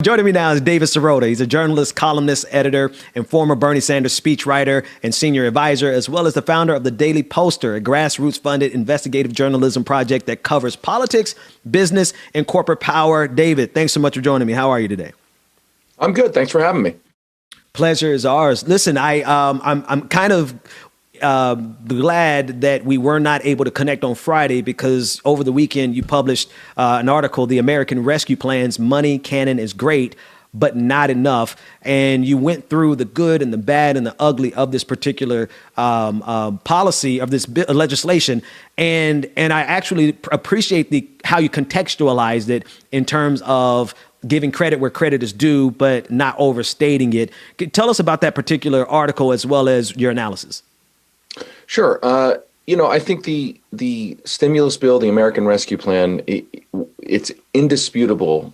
Joining me now is David Sirota. He's a journalist, columnist, editor, and former Bernie Sanders speechwriter and senior advisor, as well as the founder of the Daily Poster, a grassroots-funded investigative journalism project that covers politics, business, and corporate power. David, thanks so much for joining me. How are you today? I'm good. Thanks for having me. Pleasure is ours. Listen, I'm kind of glad that we were not able to connect on Friday because over the weekend you published an article, The American Rescue Plan's Money Cannon is Great, but Not Enough. And you went through the good and the bad and the ugly of this particular policy, of this legislation. And I actually appreciate how you contextualized it in terms of giving credit where credit is due, but not overstating it. Tell us about that particular article as well as your analysis. Sure. I think the stimulus bill, the American Rescue Plan, it's indisputable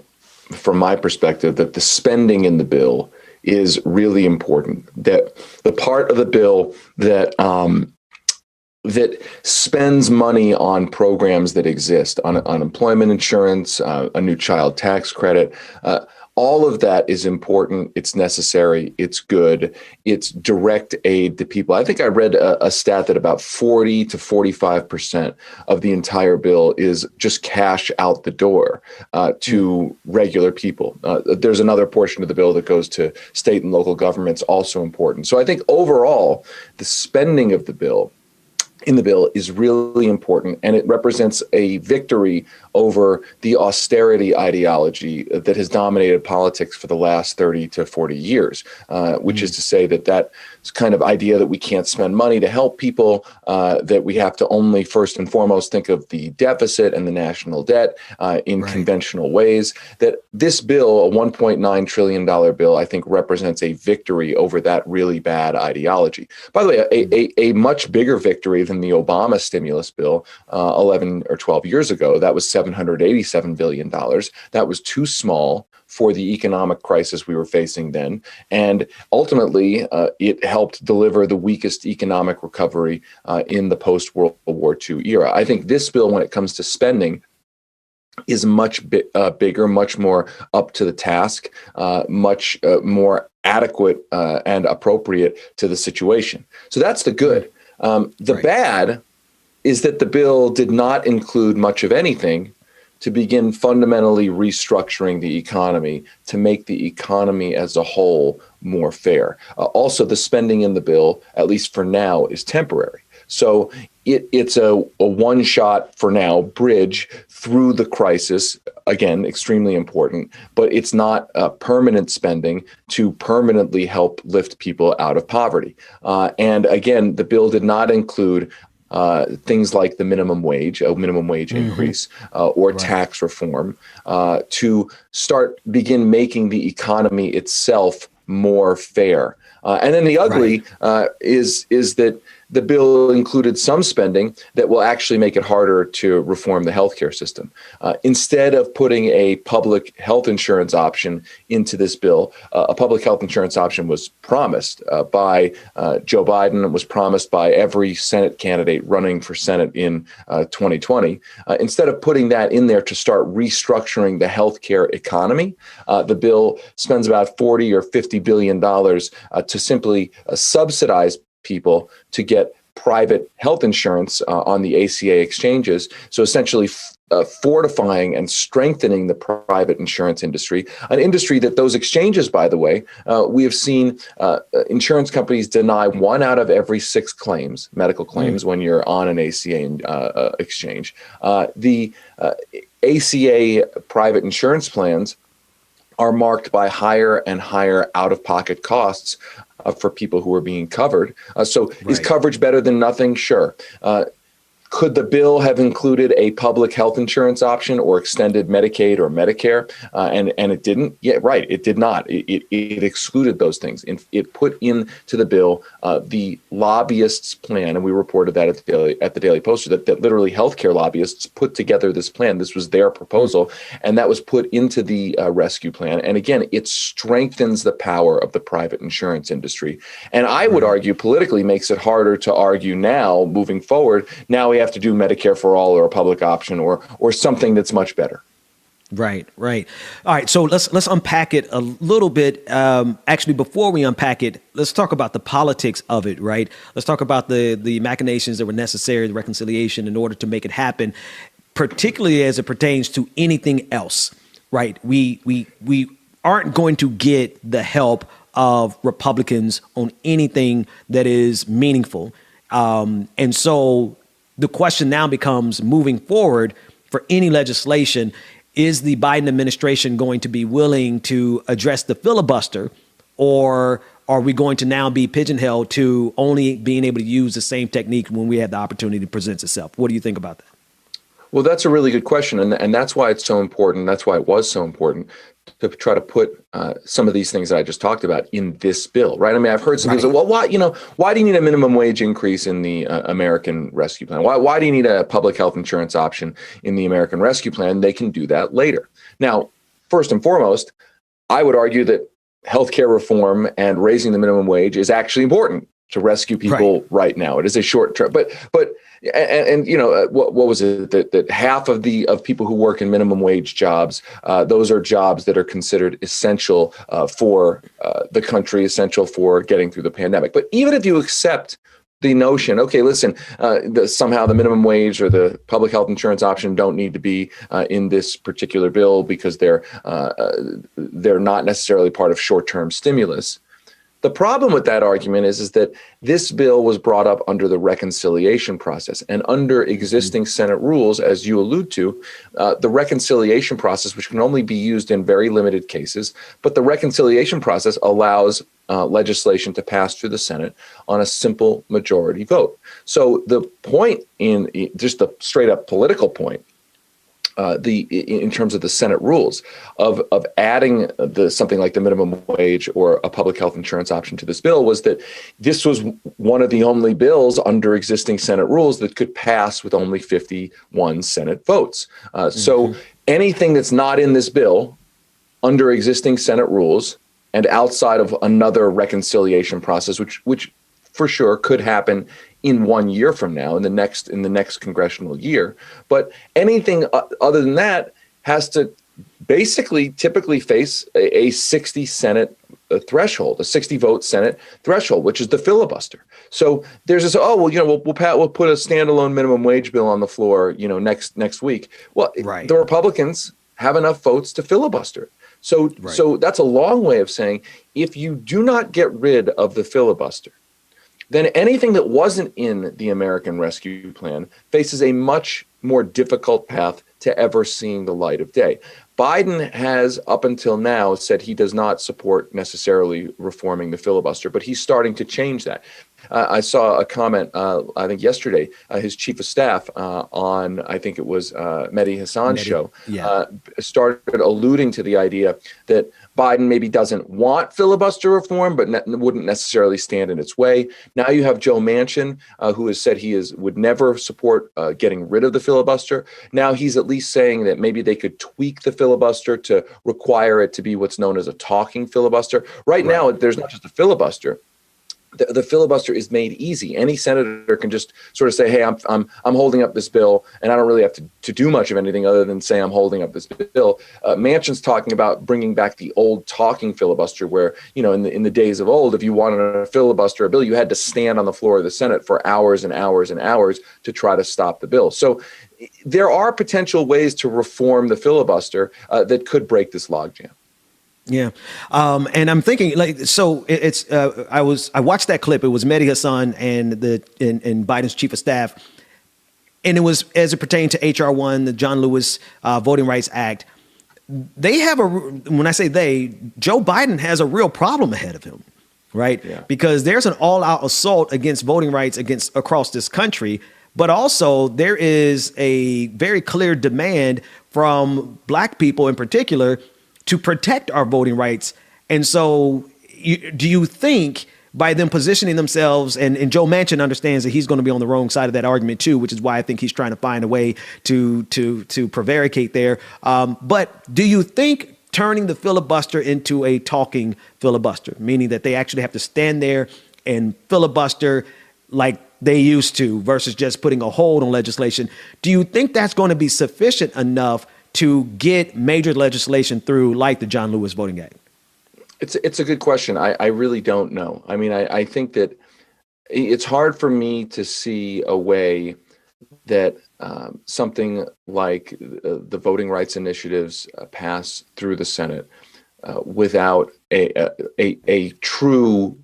from my perspective that the spending in the bill is really important. That the part of the bill that that spends money on programs that exist, on unemployment insurance, a new child tax credit, all of that is important. It's necessary. It's good. It's direct aid to people. I think I read a stat that about 40 to 45% of the entire bill is just cash out the door to regular people. There's another portion of the bill that goes to state and local governments, also important. So I think overall, the spending of the bill is really important, and it represents a victory over the austerity ideology that has dominated politics for the last 30 to 40 years, which is to say that kind of idea that we can't spend money to help people, that we have to only first and foremost think of the deficit and the national debt in conventional ways, that this bill, a $1.9 trillion bill, I think represents a victory over that really bad ideology. By the way, a much bigger victory than the Obama stimulus bill 11 or 12 years ago. That was $787 billion. That was too small for the economic crisis we were facing then. And ultimately, it helped deliver the weakest economic recovery in the post-World War II era. I think this bill, when it comes to spending, is much bigger, much more up to the task, much more adequate and appropriate to the situation. So that's the good. The bad is that the bill did not include much of anything to begin fundamentally restructuring the economy to make the economy as a whole more fair. Also, the spending in the bill, at least for now, is temporary. So it's a one-shot, for now, bridge through the crisis. Again, extremely important, but it's not permanent spending to permanently help lift people out of poverty. And again, the bill did not include things like the minimum wage increase, or tax reform, to begin making the economy itself more fair. And then the ugly is that the bill included some spending that will actually make it harder to reform the healthcare system. Instead of putting a public health insurance option into this bill, a public health insurance option was promised by Joe Biden, and was promised by every Senate candidate running for Senate in 2020. Instead of putting that in there to start restructuring the healthcare economy, the bill spends about $40 or $50 billion to simply subsidize people to get private health insurance on the ACA exchanges. So essentially fortifying and strengthening the private insurance industry, an industry that those exchanges, by the way, we have seen insurance companies deny 1 out of every 6 claims, medical claims, when you're on an ACA exchange. The ACA private insurance plans are marked by higher and higher out-of-pocket costs for people who are being covered. Is coverage better than nothing? Sure. Could the bill have included a public health insurance option or extended Medicaid or Medicare? And it didn't? Yeah, right. It did not. It excluded those things. It put into the bill the lobbyists' plan, and we reported that at the Daily Poster, that literally healthcare lobbyists put together this plan. This was their proposal, and that was put into the rescue plan. And again, it strengthens the power of the private insurance industry. And I would argue politically makes it harder to argue now, moving forward. Now we have to do Medicare for all or a public option or something that's much better. Right, right. All right, so let's unpack it a little bit. Actually, before we unpack it, let's talk about the politics of it. Right, let's talk about the machinations that were necessary, the reconciliation in order to make it happen, particularly as it pertains to anything else. Right, we aren't going to get the help of Republicans on anything that is meaningful, and so the question now becomes, moving forward for any legislation, is the Biden administration going to be willing to address the filibuster, or are we going to now be pigeonholed to only being able to use the same technique when we have the opportunity presents itself? What do you think about that? Well, that's a really good question, and that's why it's so important. That's why it was so important to try to put some of these things that I just talked about in this bill, right? I mean, I've heard some people say, well, why do you need a minimum wage increase in the American Rescue Plan? Why do you need a public health insurance option in the American Rescue Plan? They can do that later. Now, first and foremost, I would argue that healthcare reform and raising the minimum wage is actually important to rescue people right now. It is a short term, but what was it that half of people who work in minimum wage jobs, those are jobs that are considered essential for the country, essential for getting through the pandemic. But even if you accept the notion, okay, listen, somehow the minimum wage or the public health insurance option don't need to be in this particular bill because they're not necessarily part of short-term stimulus. The problem with that argument is that this bill was brought up under the reconciliation process, and under existing Senate rules, as you allude to, the reconciliation process, which can only be used in very limited cases, but the reconciliation process allows legislation to pass through the Senate on a simple majority vote. So the point, in just the straight up political point, in terms of the Senate rules of adding something like the minimum wage or a public health insurance option to this bill, was that this was one of the only bills under existing Senate rules that could pass with only 51 Senate votes. So anything that's not in this bill under existing Senate rules and outside of another reconciliation process, which for sure could happen in 1 year from now, in the next congressional year. But anything other than that has to basically typically face a 60 Senate threshold, a 60 vote Senate threshold, which is the filibuster. So there's this, we'll put a standalone minimum wage bill on the floor, next week. Well, the Republicans have enough votes to filibuster. So that's a long way of saying, if you do not get rid of the filibuster, then anything that wasn't in the American Rescue Plan faces a much more difficult path to ever seeing the light of day. Biden has, up until now, said he does not support necessarily reforming the filibuster, but he's starting to change that. I saw a comment, I think yesterday, his chief of staff on, I think it was Mehdi Hassan's show, started alluding to the idea that Biden maybe doesn't want filibuster reform, but wouldn't necessarily stand in its way. Now you have Joe Manchin, who has said he would never support getting rid of the filibuster. Now he's at least saying that maybe they could tweak the filibuster to require it to be what's known as a talking filibuster. Right now, there's not just a filibuster. The filibuster is made easy. Any senator can just sort of say, hey, I'm holding up this bill, and I don't really have to do much of anything other than say I'm holding up this bill. Manchin's talking about bringing back the old talking filibuster where, in the days of old, if you wanted to filibuster a bill, you had to stand on the floor of the Senate for hours and hours and hours to try to stop the bill. So there are potential ways to reform the filibuster that could break this logjam. Yeah. And I'm thinking it's I watched that clip. It was Mehdi Hassan and Biden's chief of staff. And it was as it pertained to HR1, the John Lewis Voting Rights Act. They have when I say they, Joe Biden has a real problem ahead of him. Right. Yeah. Because there's an all out assault against voting rights across this country. But also there is a very clear demand from Black people in particular to protect our voting rights. And so do you think by them positioning themselves, and Joe Manchin understands that he's going to be on the wrong side of that argument too, which is why I think he's trying to find a way to prevaricate there. But do you think turning the filibuster into a talking filibuster, meaning that they actually have to stand there and filibuster like they used to versus just putting a hold on legislation, do you think that's going to be sufficient enough to get major legislation through, like the John Lewis Voting Act? It's a good question. I really don't know. I mean, I think that it's hard for me to see a way that something like the voting rights initiatives pass through the Senate without a true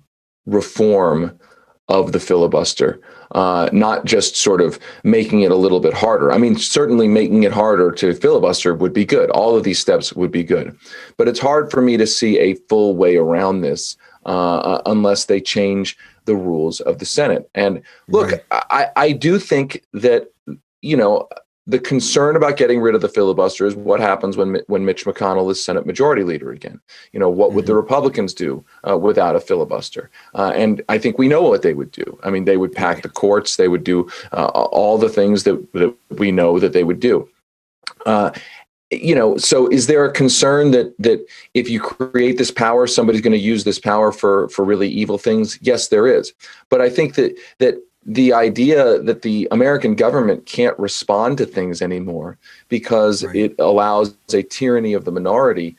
reform of the filibuster, not just sort of making it a little bit harder. I mean, certainly making it harder to filibuster would be good. All of these steps would be good. But it's hard for me to see a full way around this unless they change the rules of the Senate. And look, right. I do think that, the concern about getting rid of the filibuster is what happens when Mitch McConnell is Senate Majority Leader again. What would the Republicans do without a filibuster? And I think we know what they would do. I mean, they would pack the courts. They would do all the things that we know that they would do. So is there a concern that if you create this power, somebody's going to use this power for really evil things? Yes, there is. But I think that the idea that the American government can't respond to things anymore because it allows a tyranny of the minority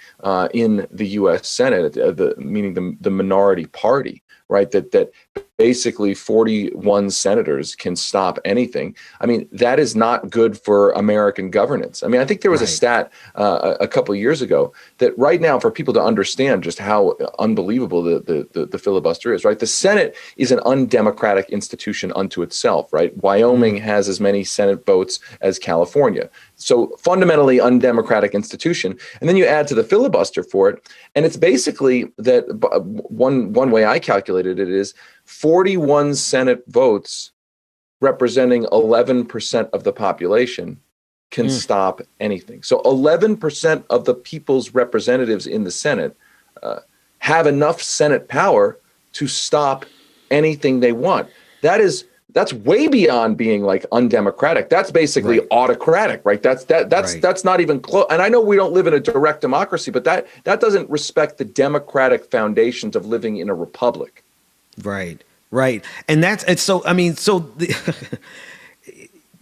in the U.S. Senate, meaning the minority party, right? That basically 41 senators can stop anything. I mean, that is not good for American governance. I mean, I think there was a stat a couple of years ago that right now, for people to understand just how unbelievable the filibuster is, right? The Senate is an undemocratic institution unto itself, right? Wyoming has as many Senate votes as California. So fundamentally undemocratic institution. And then you add to the filibuster for it. And it's basically that one way I calculated it is 41 Senate votes representing 11% of the population can stop anything. So 11% of the people's representatives in the Senate have enough Senate power to stop anything they want. That's way beyond being like undemocratic. That's basically autocratic, right? That's not even close. And I know we don't live in a direct democracy, but that doesn't respect the democratic foundations of living in a republic. Right. And so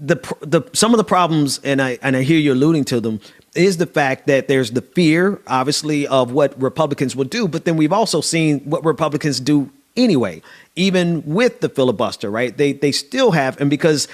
the some of the problems, and I hear you alluding to them, is the fact that there's the fear, obviously, of what Republicans will do, but then we've also seen what Republicans do anyway, even with the filibuster, right? They still have, and because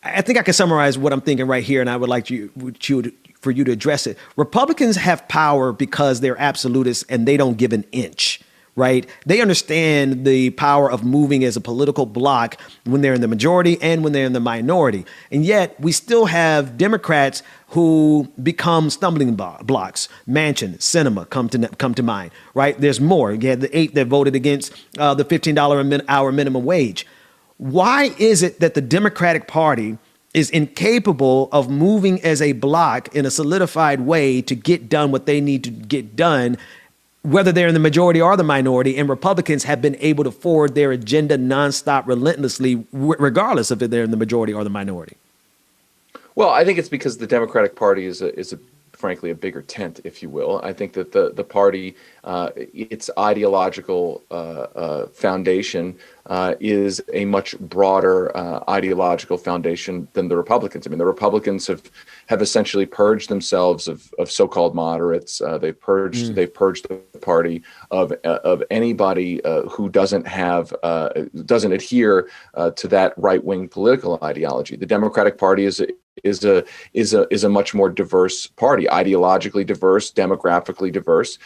I think I can summarize what I'm thinking right here, and I would like for you to address it. Republicans have power because they're absolutists and they don't give an inch. Right. They understand the power of moving as a political bloc when they're in the majority and when they're in the minority. And yet we still have Democrats who become stumbling blocks. Manchin, Sinema come to mind. Right. There's more. You had the 8 that voted against the $15 an hour minimum wage. Why is it that the Democratic Party is incapable of moving as a bloc in a solidified way to get done what they need to get done, whether they're in the majority or the minority, and Republicans have been able to forward their agenda nonstop, relentlessly, regardless of if they're in the majority or the minority? Well, I think it's because the Democratic Party is frankly a bigger tent, if you will. I think that the party, its ideological foundation is a much broader ideological foundation than the Republicans. I mean, the Republicans have essentially purged themselves of so-called moderates. They've purged the party of anybody who doesn't adhere to that right-wing political ideology. The Democratic Party is a much more diverse party, ideologically diverse, demographically diverse,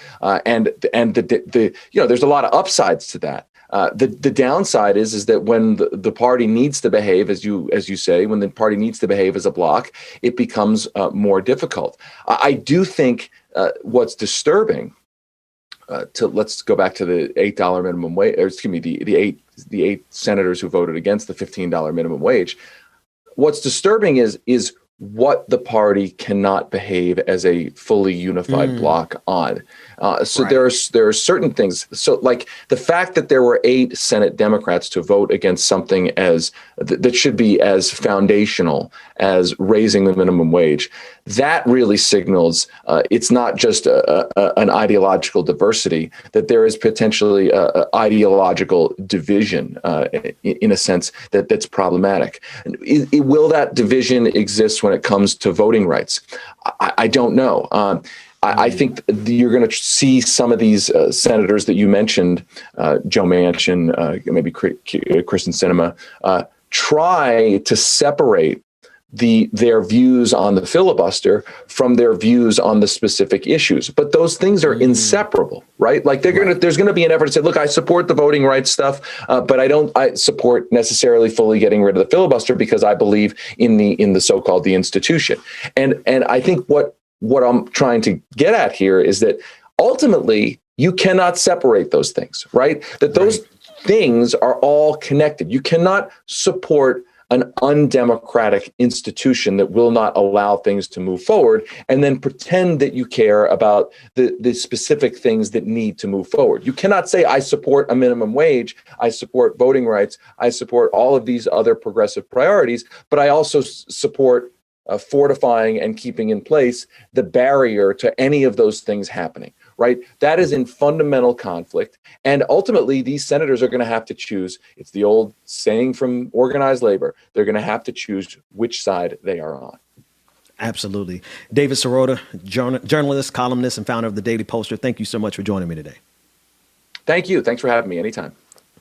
and there's a lot of upsides to that. The downside is that when the party needs to behave, as you say, when the party needs to behave as a bloc, it becomes more difficult. I do think what's disturbing. Let's go back to the $8 minimum wage, or excuse me, the eight senators who voted against the $15 minimum wage. What's disturbing is what the party cannot behave as a fully unified bloc on. There are certain things. So like the fact that there were 8 Senate Democrats to vote against something that should be as foundational as raising the minimum wage, that really signals it's not just an ideological diversity, that there is potentially ideological division in a sense that's problematic. Will that division exist when it comes to voting rights? I don't know. I think you're going to see some of these senators that you mentioned, Joe Manchin, maybe Kristen Sinema, try to separate their views on the filibuster from their views on the specific issues. But those things are inseparable, right? Like there's going to be an effort to say, look, I support the voting rights stuff, but I support necessarily fully getting rid of the filibuster because I believe in the so-called the institution. And I think what I'm trying to get at here is that ultimately you cannot separate those things, right? That those things are all connected. You cannot support an undemocratic institution that will not allow things to move forward and then pretend that you care about the specific things that need to move forward. You cannot say, I support a minimum wage, I support voting rights, I support all of these other progressive priorities, but I also support fortifying and keeping in place the barrier to any of those things happening, right? That is in fundamental conflict. And ultimately, these senators are going to have to choose. It's the old saying from organized labor. They're going to have to choose which side they are on. Absolutely. David Sirota, journalist, columnist, and founder of the Daily Poster. Thank you so much for joining me today. Thank you. Thanks for having me anytime.